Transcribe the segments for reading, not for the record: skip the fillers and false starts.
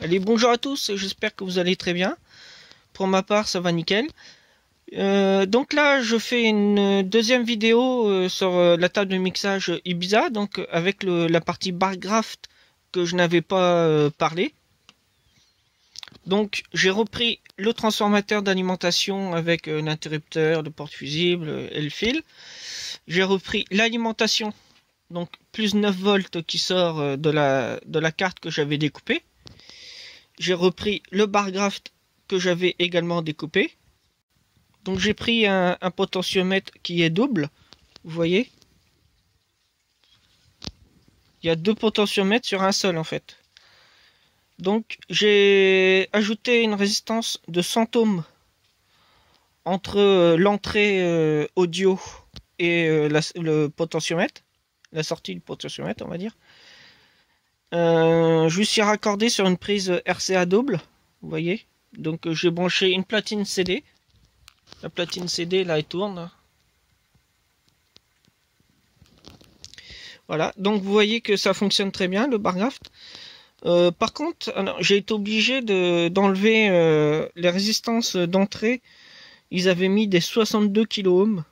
Allez, bonjour à tous, j'espère que vous allez très bien. Pour ma part, ça va nickel. Donc là, je fais une deuxième vidéo sur la table de mixage Ibiza, donc avec la partie bar graft que je n'avais pas parlé. Donc j'ai repris le transformateur d'alimentation avec l'interrupteur, le porte fusible et le fil. J'ai repris l'alimentation, donc plus 9 volts qui sort de la carte que j'avais découpée. J'ai repris le bar graft que j'avais également découpé. Donc j'ai pris un potentiomètre qui est double. Vous voyez, il y a deux potentiomètres sur un seul en fait. Donc j'ai ajouté une résistance de 100 ohms entre l'entrée audio et le potentiomètre, la sortie du potentiomètre on va dire. Je suis raccordé sur une prise RCA double, vous voyez. Donc j'ai branché une platine CD. La platine CD là elle tourne. Voilà, donc vous voyez que ça fonctionne très bien le bar graft. Par contre, j'ai été obligé d'enlever les résistances d'entrée. Ils avaient mis des 62 kΩ.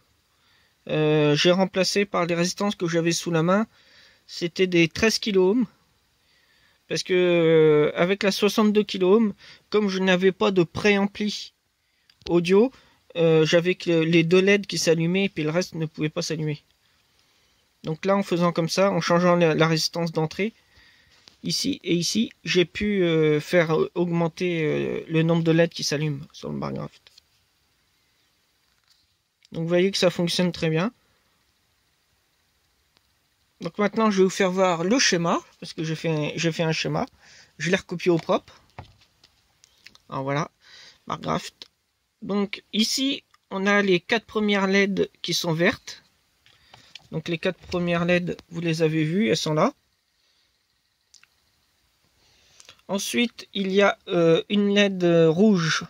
J'ai remplacé par les résistances que j'avais sous la main. C'était des 13 kΩ. Parce que avec la 62 kΩ, comme je n'avais pas de préampli audio, j'avais que les deux LED qui s'allumaient et puis le reste ne pouvait pas s'allumer. Donc là, en faisant comme ça, en changeant la résistance d'entrée, ici et ici, j'ai pu faire augmenter le nombre de LED qui s'allument sur le bar graft. Donc vous voyez que ça fonctionne très bien. Donc maintenant, je vais vous faire voir le schéma, parce que j'ai fait un schéma. Je l'ai recopié au propre. Alors voilà, bar graft. Donc ici, on a les 4 premières LED qui sont vertes. Donc les 4 premières LED, vous les avez vues, elles sont là. Ensuite, il y a une LED rouge.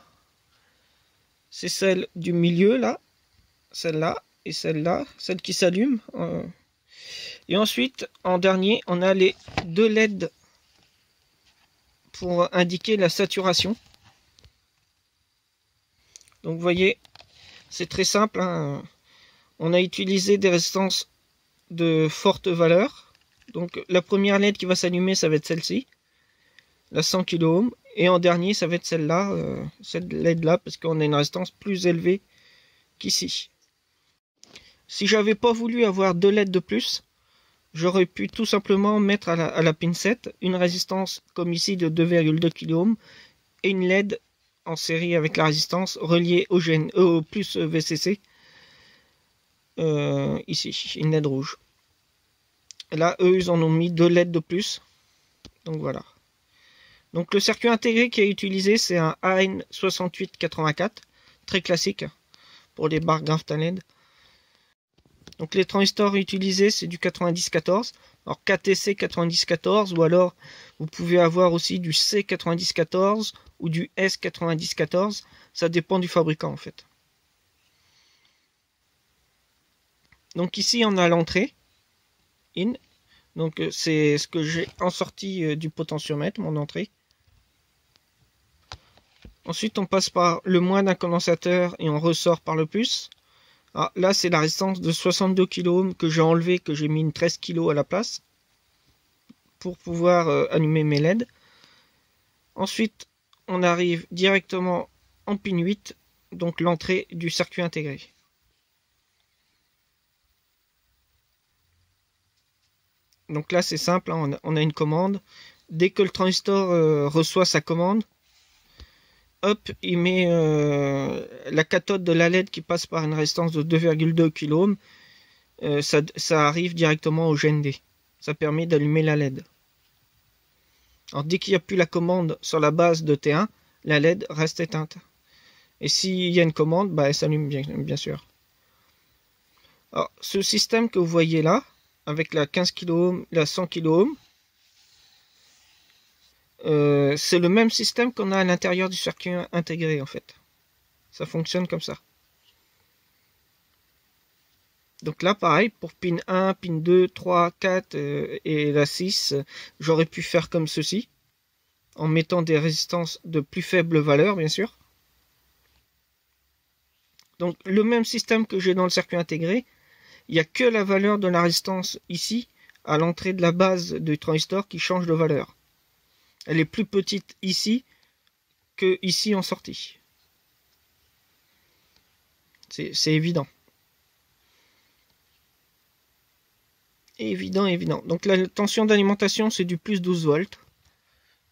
C'est celle du milieu, là. Celle-là et celle-là. Celle qui s'allume. Et ensuite, en dernier, on a les deux LED pour indiquer la saturation. Donc, vous voyez, c'est très simple, hein. On a utilisé des résistances de forte valeur. Donc, la première LED qui va s'allumer, ça va être celle-ci. La 100 kΩ. Et en dernier, ça va être celle-là, cette LED-là, parce qu'on a une résistance plus élevée qu'ici. Si j'avais pas voulu avoir deux LED de plus, j'aurais pu tout simplement mettre à la pin 7 une résistance comme ici de 2,2 kΩ et une LED en série avec la résistance reliée au plus VCC. Ici, une LED rouge. Et là, eux, ils en ont mis deux LED de plus. Donc voilà. Donc le circuit intégré qui est utilisé, c'est un AN6884, très classique pour les bar graft à LED. Donc les transistors utilisés, c'est du 9014. Alors KTC 9014 ou alors vous pouvez avoir aussi du C9014 ou du S9014. Ça dépend du fabricant en fait. Donc ici on a l'entrée in. Donc c'est ce que j'ai en sortie du potentiomètre, mon entrée. Ensuite on passe par le moins d'un condensateur et on ressort par le plus. Ah, là, c'est la résistance de 62 kΩ que j'ai enlevé, que j'ai mis une 13 kg à la place pour pouvoir allumer mes LED. Ensuite, on arrive directement en pin 8, donc l'entrée du circuit intégré. Donc là, c'est simple, hein, on a une commande. Dès que le transistor reçoit sa commande, hop, il met la cathode de la LED qui passe par une résistance de 2,2 kΩ. Ça arrive directement au GND. Ça permet d'allumer la LED. Alors dès qu'il n'y a plus la commande sur la base de T1, la LED reste éteinte. Et s'il y a une commande, bah, elle s'allume bien sûr. Alors, ce système que vous voyez là, avec la 15 kΩ, la 100 kΩ, c'est le même système qu'on a à l'intérieur du circuit intégré en fait. Ça fonctionne comme ça. Donc là, pareil, pour pin 1, pin 2, 3, 4 et la 6, j'aurais pu faire comme ceci. en mettant des résistances de plus faible valeur, bien sûr. Donc le même système que j'ai dans le circuit intégré, il n'y a que la valeur de la résistance ici, à l'entrée de la base du transistor, qui change de valeur. Elle est plus petite ici que ici en sortie. C'est évident. Évident. Donc la tension d'alimentation, c'est du plus 12 volts.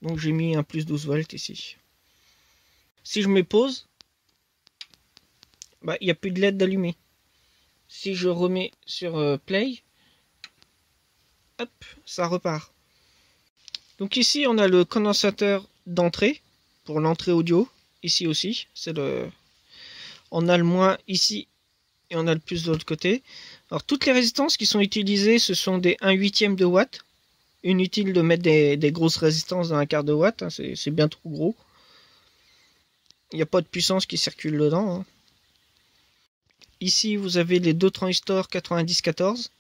Donc j'ai mis un plus 12 volts ici. Si je mets pause, il n'y a plus de LED d'allumé. Si je remets sur play, hop, ça repart. Donc ici, on a le condensateur d'entrée pour l'entrée audio. Ici aussi, on a le moins ici et on a le plus de l'autre côté. Alors toutes les résistances qui sont utilisées, ce sont des 1/8 de watt. Inutile de mettre des grosses résistances dans un quart de watt, hein, c'est bien trop gros. Il n'y a pas de puissance qui circule dedans. Hein. Ici, vous avez les deux transistors 9014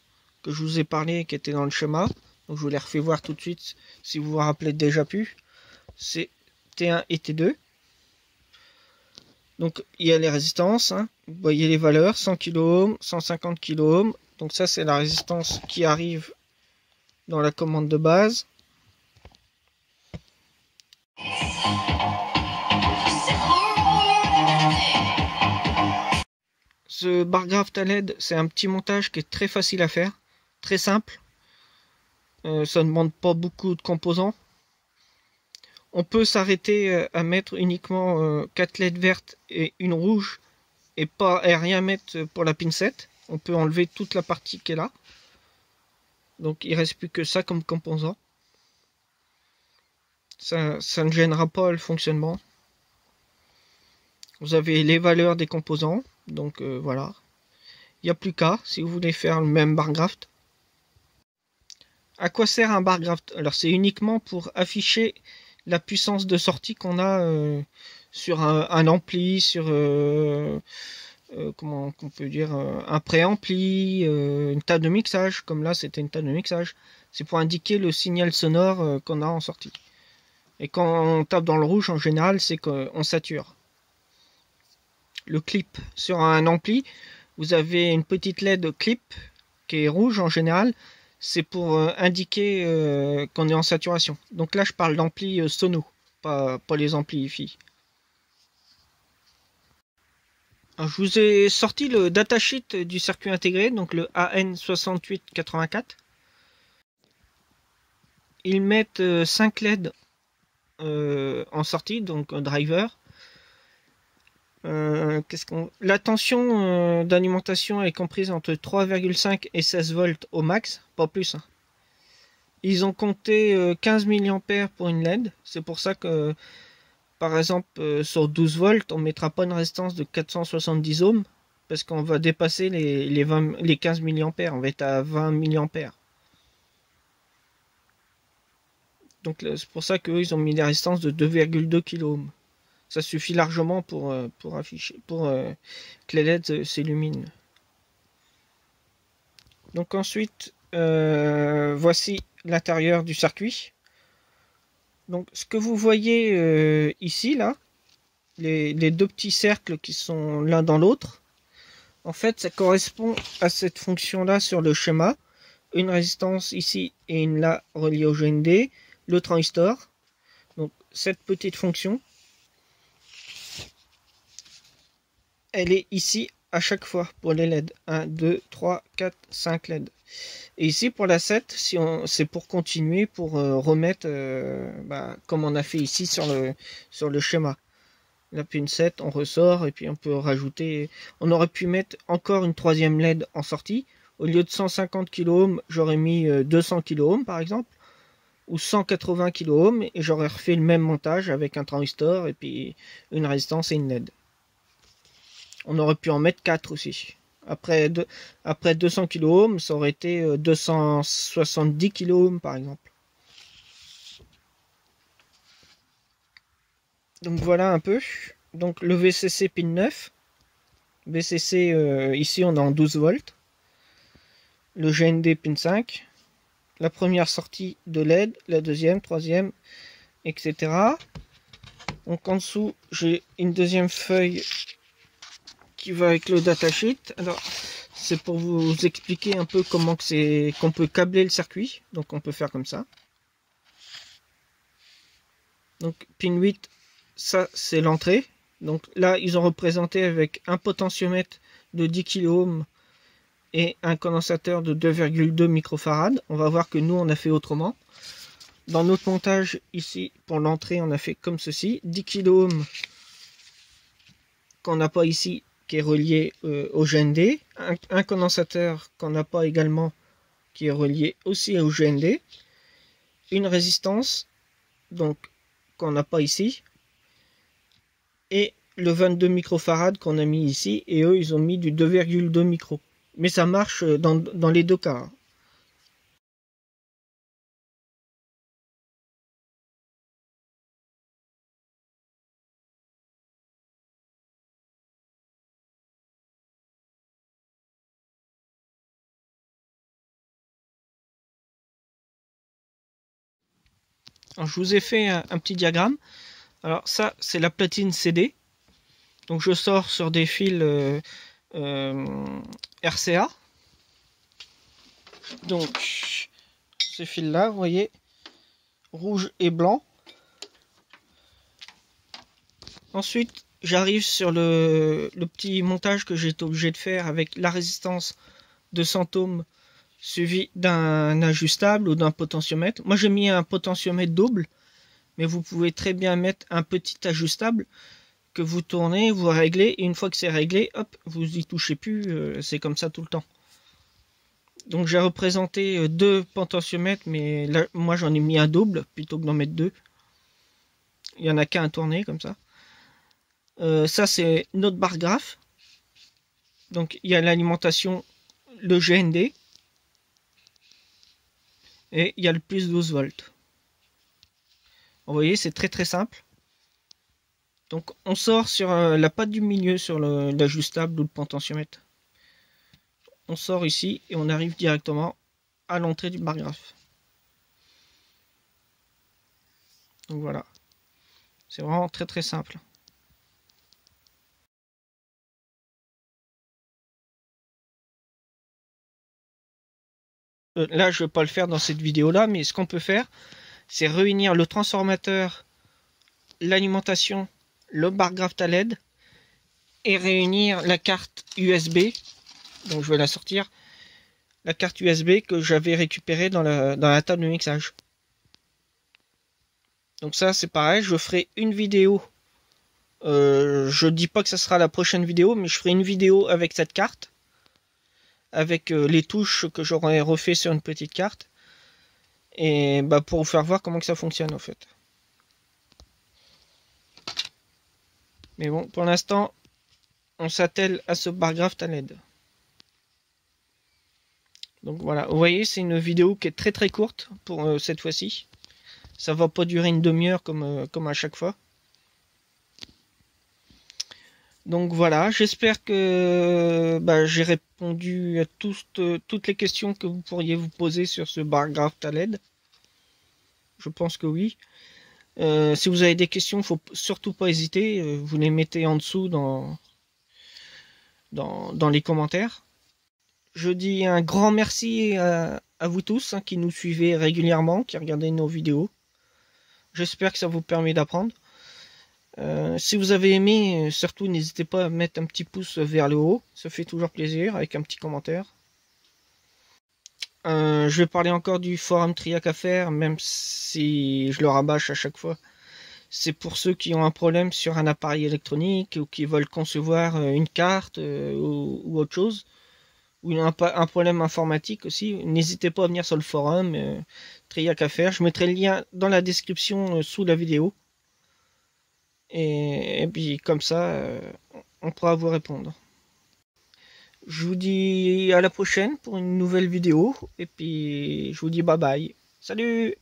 que je vous ai parlé, qui étaient dans le schéma. Donc je vous les refais voir tout de suite, si vous vous rappelez déjà plus. C'est T1 et T2. Donc il y a les résistances, hein. Vous voyez les valeurs, 100 kΩ, 150 kΩ. Donc ça c'est la résistance qui arrive dans la commande de base. Ce bar graft à LED, c'est un petit montage qui est très facile à faire, très simple. Ça ne demande pas beaucoup de composants. On peut s'arrêter à mettre uniquement 4 LED vertes et une rouge et rien mettre pour la pincette. On peut enlever toute la partie qui est là. Donc il reste plus que ça comme composant. Ça ne gênera pas le fonctionnement. Vous avez les valeurs des composants. Donc voilà. Il n'y a plus qu'à si vous voulez faire le même bar graft. À quoi sert un bar graft? Alors c'est uniquement pour afficher la puissance de sortie qu'on a sur un ampli, sur comment on peut dire, un préampli, une table de mixage, comme là c'était une table de mixage. C'est pour indiquer le signal sonore qu'on a en sortie. Et quand on tape dans le rouge, en général, c'est qu'on sature. Le clip sur un ampli, vous avez une petite LED clip qui est rouge en général. C'est pour indiquer qu'on est en saturation. Donc là, je parle d'ampli sono, pas les amplis hi-fi. Alors, je vous ai sorti le datasheet du circuit intégré, donc le AN6884. Ils mettent 5 LED en sortie, donc un driver. La tension d'alimentation est comprise entre 3,5 et 16 volts au max, pas plus. Hein. Ils ont compté 15 mA pour une LED. C'est pour ça que, par exemple, sur 12 volts, on ne mettra pas une résistance de 470 ohms, parce qu'on va dépasser les 15 mA. On va être à 20 mA. Donc c'est pour ça qu'eux, ils ont mis des résistances de 2,2 kΩ. Ça suffit largement pour afficher, que les LED s'illuminent. Donc ensuite, voici l'intérieur du circuit. Donc ce que vous voyez ici, là, les deux petits cercles qui sont l'un dans l'autre, en fait, ça correspond à cette fonction-là sur le schéma. Une résistance ici et une là reliée au GND, le transistor. Donc cette petite fonction, elle est ici à chaque fois pour les LED. 1, 2, 3, 4, 5 LED. Et ici pour la 7, c'est pour continuer, pour remettre comme on a fait ici sur le schéma. La pin 7, on ressort et puis on peut rajouter. On aurait pu mettre encore une troisième LED en sortie. Au lieu de 150 kΩ, j'aurais mis 200 kΩ par exemple. Ou 180 kΩ et j'aurais refait le même montage avec un transistor et puis une résistance et une LED. On aurait pu en mettre 4 aussi. Après 200 kΩ, ça aurait été 270 kΩ par exemple. Donc voilà un peu. Donc le VCC pin 9. VCC ici on est en 12 volts. Le GND pin 5. La première sortie de LED, la deuxième, troisième, etc. Donc en dessous, j'ai une deuxième feuille qui va avec le datasheet. Alors, c'est pour vous expliquer un peu comment qu'on peut câbler le circuit. Donc on peut faire comme ça. Donc pin 8, ça c'est l'entrée. Donc là, ils ont représenté avec un potentiomètre de 10 kΩ et un condensateur de 2,2 microfarad. On va voir que nous, on a fait autrement. Dans notre montage, ici, pour l'entrée, on a fait comme ceci. 10 kΩ qu'on n'a pas ici, qui est relié au GND. Un condensateur qu'on n'a pas également, qui est relié aussi au GND. Une résistance, donc, qu'on n'a pas ici. Et le 22 microfarad qu'on a mis ici. Et eux, ils ont mis du 2,2 micro. Mais ça marche dans les deux cas. Alors, je vous ai fait un petit diagramme. Alors ça, c'est la platine CD. Donc je sors sur des fils RCA. Donc ces fils-là, vous voyez, rouge et blanc. Ensuite, j'arrive sur le petit montage que j'ai été obligé de faire avec la résistance de 100 ohms suivi d'un ajustable ou d'un potentiomètre. Moi, j'ai mis un potentiomètre double, mais vous pouvez très bien mettre un petit ajustable que vous tournez, vous réglez, et une fois que c'est réglé, hop, vous y touchez plus, c'est comme ça tout le temps. Donc j'ai représenté deux potentiomètres, mais là, moi j'en ai mis un double plutôt que d'en mettre deux. Il n'y en a qu'un à tourner comme ça. Ça c'est notre barre graphe. Donc il y a l'alimentation, le GND, et il y a le plus 12 volts. Vous voyez, c'est très simple. Donc on sort sur la patte du milieu, sur l'ajustable ou le potentiomètre. On sort ici et on arrive directement à l'entrée du bar graphe. Donc voilà, c'est vraiment très simple. Là, je ne vais pas le faire dans cette vidéo-là, mais ce qu'on peut faire, c'est réunir le transformateur, l'alimentation, le bar graphe à LED, et réunir la carte USB. Donc je vais la sortir. La carte USB que j'avais récupérée dans la table de mixage. Donc ça, c'est pareil, je ferai une vidéo. Je dis pas que ça sera la prochaine vidéo, mais je ferai une vidéo avec cette carte. Avec les touches que j'aurais refait sur une petite carte. Et bah, pour vous faire voir comment que ça fonctionne en fait. Mais bon, pour l'instant, on s'attelle à ce bar graphe à LED. Donc voilà, vous voyez, c'est une vidéo qui est très courte pour cette fois-ci. Ça va pas durer une demi-heure comme à chaque fois. Donc voilà, j'espère que j'ai répondu à toutes les questions que vous pourriez vous poser sur ce bar graphe à LED. Je pense que oui. Si vous avez des questions, faut surtout pas hésiter. Vous les mettez en dessous dans les commentaires. Je dis un grand merci à vous tous qui nous suivez régulièrement, qui regardez nos vidéos. J'espère que ça vous permet d'apprendre. Si vous avez aimé, surtout n'hésitez pas à mettre un petit pouce vers le haut. Ça fait toujours plaisir avec un petit commentaire. Je vais parler encore du forum Triac à faire, même si je le rabâche à chaque fois. C'est pour ceux qui ont un problème sur un appareil électronique ou qui veulent concevoir une carte ou autre chose. Ou un problème informatique aussi. N'hésitez pas à venir sur le forum Triac à faire. Je mettrai le lien dans la description sous la vidéo. Et puis comme ça, on pourra vous répondre. Je vous dis à la prochaine pour une nouvelle vidéo. Et puis je vous dis bye bye. Salut!